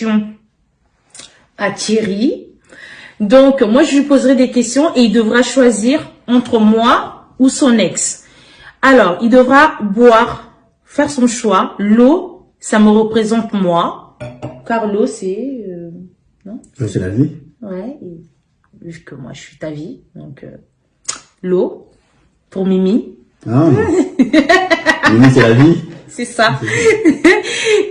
questions à Thierry. Donc, moi, je lui poserai des questions et il devra choisir entre moi ou son ex. Alors, il devra boire, faire son choix. L'eau, ça me représente moi. Car l'eau, c'est... non? C'est la vie. Ouais, vu que moi, je suis ta vie. Donc, l'eau, pour Mimi. Ah, Mimi, c'est la vie. C'est ça.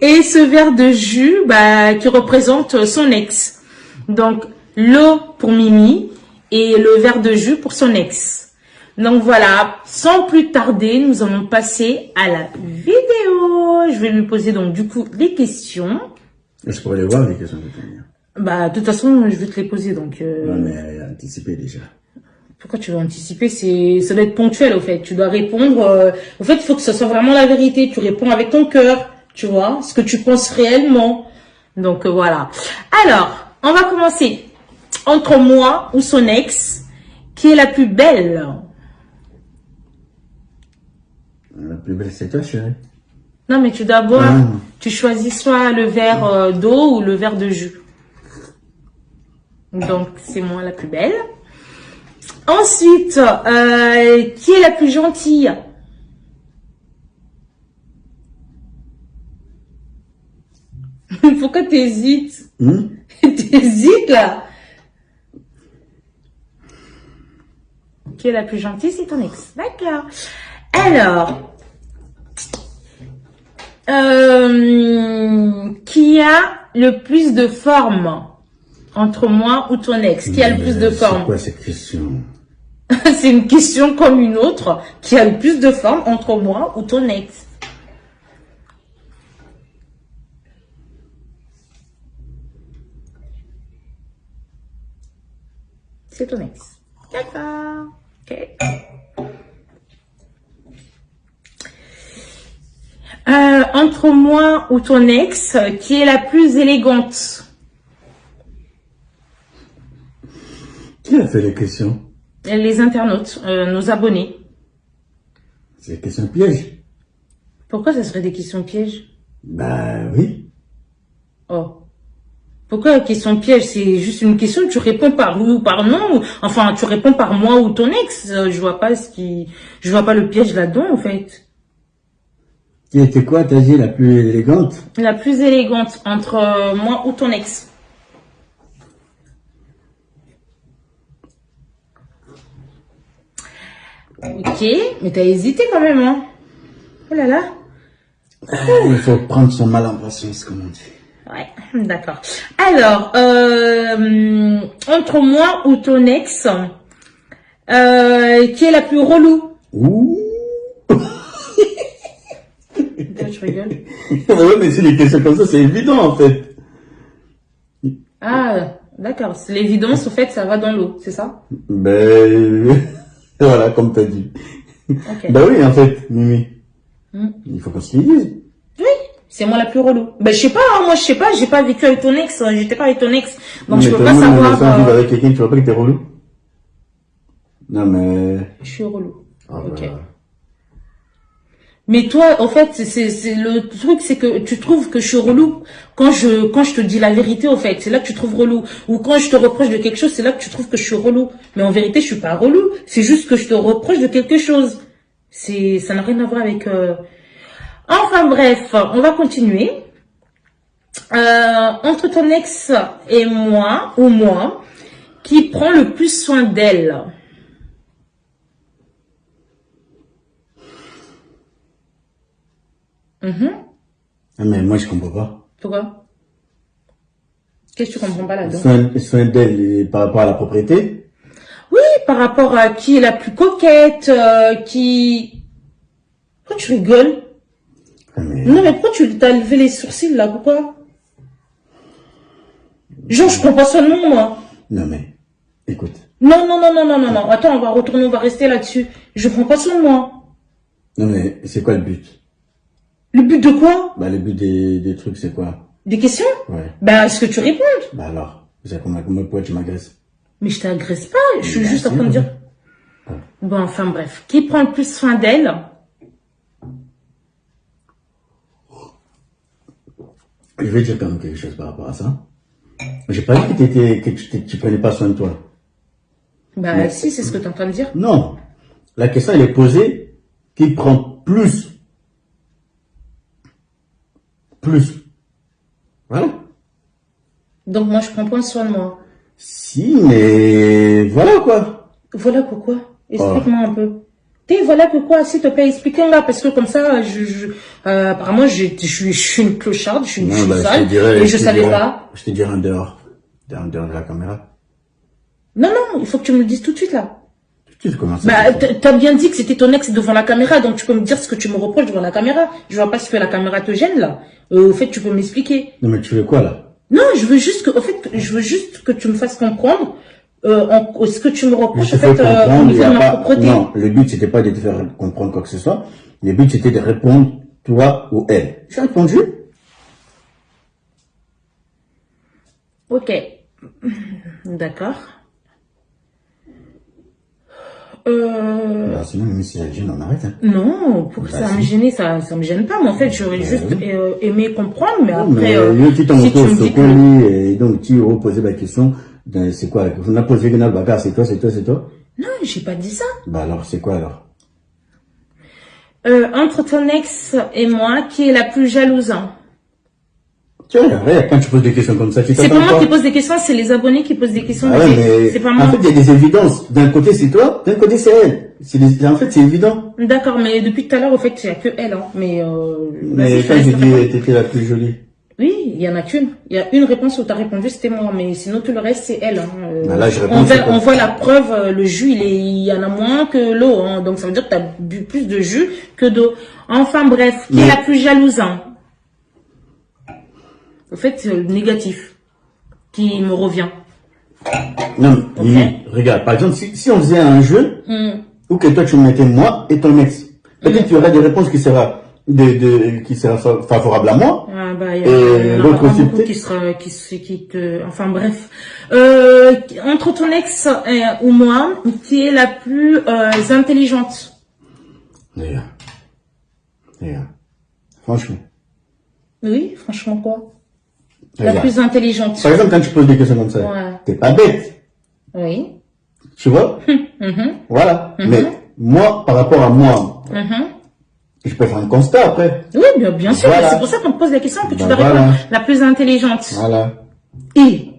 Et ce verre de jus, bah, qui représente son ex. Donc, l'eau pour Mimi et le verre de jus pour son ex. Donc voilà, sans plus tarder, nous allons passer à la vidéo. Je vais lui poser donc du coup les questions. Je pourrais les voir, les questions de tenir. Bah, de toute façon, je vais te les poser, donc... Non, mais anticiper déjà. Pourquoi tu veux anticiper? Ça doit être ponctuel, au fait. Tu dois répondre... au fait, il faut que ce soit vraiment la vérité. Tu réponds avec ton cœur, tu vois, ce que tu penses réellement. Donc, voilà. Alors, on va commencer. Entre moi ou son ex, qui est la plus belle? La plus belle, c'est toi, chérie. Non, mais tu dois boire. Tu choisis soit le verre d'eau ou le verre de jus. Donc, c'est moi la plus belle. Ensuite, qui est la plus gentille? Pourquoi t'hésites? T'hésites là? Qui est la plus gentille? C'est ton ex. D'accord. Alors, qui a le plus de forme entre moi ou ton ex? Qui a le plus de forme? C'est quoi cette question? C'est une question comme une autre. Qui a le plus de forme entre moi ou ton ex? C'est ton ex. D'accord. Ok. Entre moi ou ton ex, qui est la plus élégante? Qui a fait les questions? Les internautes, nos abonnés. C'est des questions pièges. Pourquoi ça serait des questions pièges? Bah oui. Oh. Pourquoi question piège? C'est juste une question, tu réponds par oui ou par non. Enfin, tu réponds par moi ou ton ex. Je vois pas je vois pas le piège là-dedans, en fait. Qui était quoi, t'as dit, la plus élégante? La plus élégante entre moi ou ton ex. Ok, mais t'as hésité quand même, hein? Oh là là. Il faut prendre son mal en patience, comme on dit. Ouais, d'accord. Alors, entre moi ou ton ex, qui est la plus relou? Ouh. Je rigole. Ouais, mais c'est des questions comme ça, c'est évident, en fait. Ah, d'accord. C'est l'évidence, au fait, ça va dans l'eau, c'est ça? Ben, voilà, comme t'as dit. Ok. Ben oui, en fait, Mimi. Il faut qu'on se le dise. Oui, c'est moi la plus relou. Ben, je sais pas, hein, moi, je sais pas, j'ai pas vécu avec ton ex, j'étais pas avec ton ex. Donc, je peux pas savoir. Vivre avec quelqu'un, tu vois pas que t'es relou? Non, mais... Je suis relou. Ah, Ok. voilà. Mais toi, en fait, c'est le truc, c'est que tu trouves que je suis relou quand je te dis la vérité, au fait. C'est là que tu trouves relou. Ou quand je te reproche de quelque chose, c'est là que tu trouves que je suis relou. Mais en vérité, je suis pas relou. C'est juste que je te reproche de quelque chose. Ça n'a rien à voir avec, Enfin bref, on va continuer. Entre ton ex et moi, ou moi, qui prend le plus soin d'elle? Ah, mais moi, je comprends pas. Pourquoi? Qu'est-ce que tu comprends pas là-dedans? Soin d'elle par rapport à la propriété? Oui, par rapport à qui est la plus coquette, qui... Pourquoi tu rigoles? Ah, mais... Non, mais pourquoi tu t'as levé les sourcils là? Pourquoi? Genre, je prends pas son nom, moi. Non, mais... Écoute. Non, non, non, non, non, non, non. Attends, on va retourner, on va rester là-dessus. Je prends pas son nom, moi. Non, mais c'est quoi le but? Le but de quoi? Bah, le but des trucs, c'est quoi? Des questions? Ouais. Bah, est-ce que tu réponds? Bah alors, c'est comment pourquoi tu m'agresses? Mais je t'agresse pas, je suis Bah, juste en si, train de ouais. dire. Bon, enfin bref. Qui prend le plus soin d'elle? je vais dire quand même quelque chose par rapport à ça. J'ai pas dit que tu prenais pas soin de toi. Bah, Mais- si, c'est ce que tu es en train de dire. Non. La question, elle est posée, qui prend plus. Plus. Voilà. Donc, moi, je prends point soin de moi. Si, mais voilà quoi. Voilà pourquoi. Explique-moi un peu. Voilà pourquoi, s'il te plaît, explique-moi, parce que comme ça, apparemment, je suis une clocharde, je suis Non, bah, sale, et je savais pas. Je te dirai en dehors. En dehors de la caméra. Non, non, il faut que tu me le dises tout de suite, là. Tu sais comment ça Bah, se fait. t'as bien dit que c'était ton ex devant la caméra, donc tu peux me dire ce que tu me reproches devant la caméra. Je vois pas ce que la caméra te gêne, là. Au fait, tu peux m'expliquer. Non, mais tu veux quoi, là? Non, je veux juste que tu me fasses comprendre, ce que tu me reproches, Je en te fais fait, au comprendre, il niveau y a de ma pas, propreté. non, le but, c'était pas de te faire comprendre quoi que ce soit. Le but, c'était de répondre, toi ou elle. J'ai répondu. Ok. D'accord. Bah, sinon, même si ça gêne, on arrête, hein. Non, pour que Bah, ça si. me gêne, ça me gêne pas. Mais en fait, j'aurais juste oui. aimé comprendre. Mais Non, après, mais tu t'en si tu retournes me sur dis que... Koli, et donc tu reposais la question, c'est quoi? On a posé Gunnar Bagar, c'est toi, c'est toi, c'est toi? Non, j'ai pas dit ça. Bah alors, c'est quoi alors? Entre ton ex et moi, qui est la plus jalouse, hein? Tu vois, regarde, quand tu poses des questions comme ça, tu C'est t'attends pas moi quoi? qui pose des questions, c'est les abonnés qui posent des questions. Ah ouais, mais C'est pas en moi. fait, il y a des évidences. D'un côté, c'est toi, d'un côté, c'est elle. En fait, c'est évident. D'accord, mais depuis tout à l'heure, au fait, il n'y a que elle, hein. Mais, Mais vas-y, quand je te j'ai laisse dit, répondre. t'étais la plus jolie. Oui, il y en a qu'une. Il y a une réponse où tu as répondu, c'était moi, mais sinon tout le reste, c'est elle, hein. Bah là, je réponds, c'est quoi? On voit la preuve, le jus, il y en a moins que l'eau, hein. Donc ça veut dire que tu as bu plus de jus que d'eau. Enfin bref, qui est Mais- la plus jalouse, hein? Au fait, c'est le négatif qui me revient. Non, mais regarde, par exemple, si on faisait un jeu, ou que toi tu me mettais moi et ton ex, peut-être qu'il y aura des réponses qui sera favorable à moi. Ah bah, Et il y en aura l'autre pas aussi, beaucoup peut-être. qui te... Enfin bref. Entre ton ex ou moi, qui est la plus intelligente? Regarde. Franchement. Oui, franchement quoi? La Regarde. plus intelligente. Par exemple, quand tu poses des questions comme ça, Ouais. t'es pas bête. Oui. Tu vois? Voilà. Mais moi, par rapport à moi, je peux faire un constat après. Oui, bien sûr. Voilà. C'est pour ça qu'on te pose la question que tu Bah dois répondre. voilà. La plus intelligente. Voilà. Et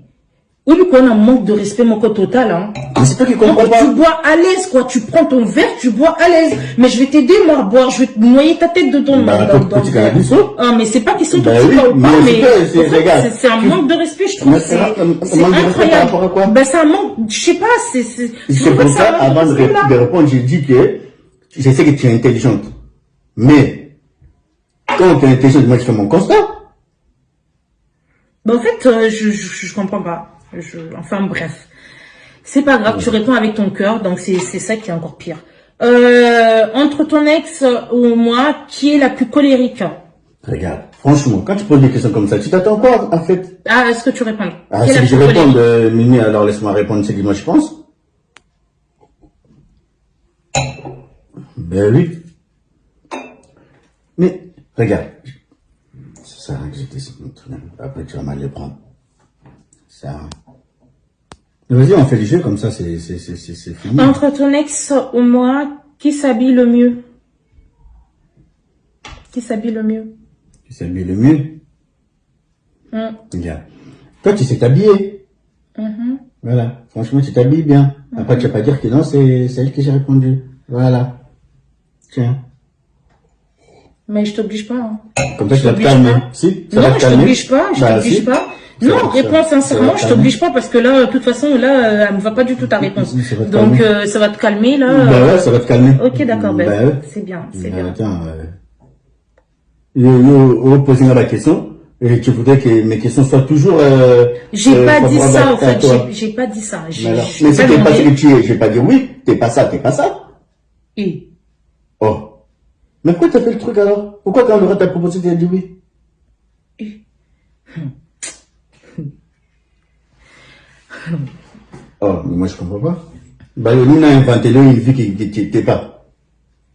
oui, mais quoi, on a un manque de respect, mon code total, hein. Mais c'est toi qui comprends Donc, pas. tu bois à l'aise, quoi. Tu prends ton verre, tu bois à l'aise. Mais je vais t'aider, moi, à boire. Je vais te noyer ta tête dedans. Bah, petit cannabis, Ah, mais c'est pas question de Bah petit oui, ou pas, mais mais c'est- en fait, regarde. c'est un manque de respect, je trouve. Mais C'est un manque de c'est respect par incroyable. rapport à quoi? Ben, c'est un manque, je sais pas, C'est pour ça, avant de répondre, j'ai dit que je sais que tu es intelligente. Mais, quand tu es intelligente, moi je fais mon constat. Ben, en fait, je comprends pas. Enfin, bref. C'est pas grave, tu réponds avec ton cœur, donc c'est ça qui est encore pire. Entre ton ex ou moi, qui est la plus colérique? Regarde, franchement, quand tu poses des questions comme ça, tu t'attends quoi, en fait? Ah, est-ce que tu réponds? Ah, Qui est si la je plus réponds, colérique? Mimi, alors laisse-moi répondre ce que moi je pense. Ben oui. Mais, regarde. Ça sert à rien que j'étais sur mon truc. Après, tu vas mal le prendre. Ça sert à rien. Mais vas-y, on fait les jeux comme ça, c'est fini. Entre ton ex ou moi, qui s'habille le mieux? Qui s'habille le mieux? Tu sais mieux le mieux. Regarde. Toi, tu sais t'habiller. Voilà. Franchement, tu t'habilles bien. Après, tu vas pas dire que non, c'est elle que j'ai répondu. Voilà. Tiens. Mais je t'oblige pas, hein. Comme ça, tu vas te t'oblige calmer. pas. Si, ça va Non, te je calmer. t'oblige pas, je Bah, t'oblige si. pas. Ça Non, va- réponds ça va sincèrement, te je calmer. t'oblige pas parce que là, de toute façon, là, elle me va pas du tout ta réponse. Ça va te Donc, calmer. ça va te calmer, là. Bah ouais, ça va te calmer. Ok, d'accord, ben, Bah ouais. c'est bien, c'est Bah, bien. attends, poser la question. Et tu voudrais que mes questions soient toujours, J'ai pas dit favorables ça, en à fait, toi. j'ai pas dit ça. Mais alors, J'ai mais si pas t'es pas demandé. ce que tu es, je vais pas dire oui, t'es pas ça, t'es pas ça. Et, Oh. Mais pourquoi t'as fait le truc alors? Pourquoi quand on aurait ta proposé, t'as dit oui? Oh, mais moi je comprends pas. Bah, nous on a inventé là une vie qui t'es pas.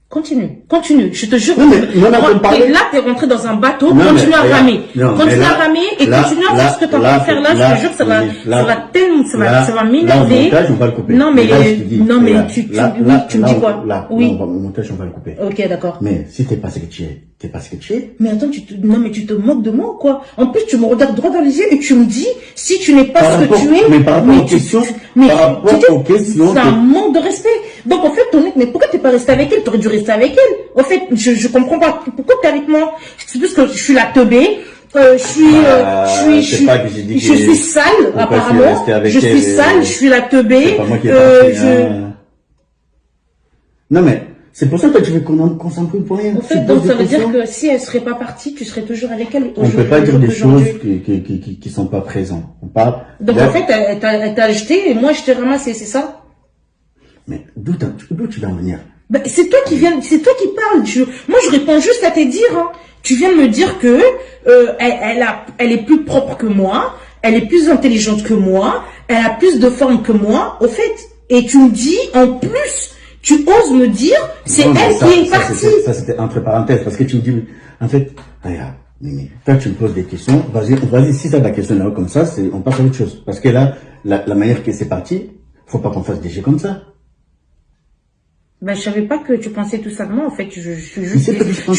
Continue, je te jure. Non, mais on a pas parlé. Là, t'es rentré dans un bateau, Non, continue mais à regarde, ramer. non, mais Continue là- à ramer et là- continue à là- faire ce que t'es en là- train de faire là, là- je te jure que ça là- va tellement, ça va Là, au m'énerver. montage, on va le couper. Non, mais, là, je te dis, non, mais regarde, tu me là, dis quoi? Oui. Au montage, on va le couper. Ok, d'accord. Mais si t'es pas ce que tu es, t'es pas ce que tu es. Mais attends, non, mais tu te moques de moi ou quoi? En plus, tu me regardes droit dans les yeux et tu me dis, si tu n'es pas Par ce que rapport- tu es. mais par rapport aux tu- questions, mais par rapport tu dis, aux questions c'est un que- manque de respect. Donc, en fait, mais pourquoi t'es pas resté avec elle? T'aurais dû rester avec elle. En fait, je comprends pas. Pourquoi t'es avec moi? C'est parce que je suis la teubée. Je suis sale, Pourquoi apparemment. tu es resté avec Je suis elle, sale, je suis la teubée. C'est pas moi qui ai parti, hein. Non, mais, c'est pour ça que tu veux qu'on s'embrouille pour rien. En fait, Tu donc poses ça des veut dire questions. que si elle serait pas partie, tu serais toujours avec elle. On peut pas dire des choses qui sont pas présentes. On parle. Donc là- en fait, elle t'a acheté et moi je t'ai ramassé, c'est ça? Mais d'où tu vas en venir? Ben, c'est toi qui parles. Moi, je réponds juste à tes dires. Hein. Tu viens de me dire que elle est plus propre que moi, elle est plus intelligente que moi, elle a plus de forme que moi, au fait. Et tu me dis, en plus, tu oses me dire, c'est Non, mais elle ça- qui est ça, partie. Ça, c'était entre parenthèses, parce que tu me dis, en fait, regarde, Mimi, toi, tu me poses des questions, vas-y, si t'as la question là comme ça, on passe à autre chose. Parce que là, la manière que c'est parti, faut pas qu'on fasse des jeux comme ça. Ben, je savais pas que tu pensais tout ça de moi, en fait. Je suis Mais juste. c'est pas que je pense-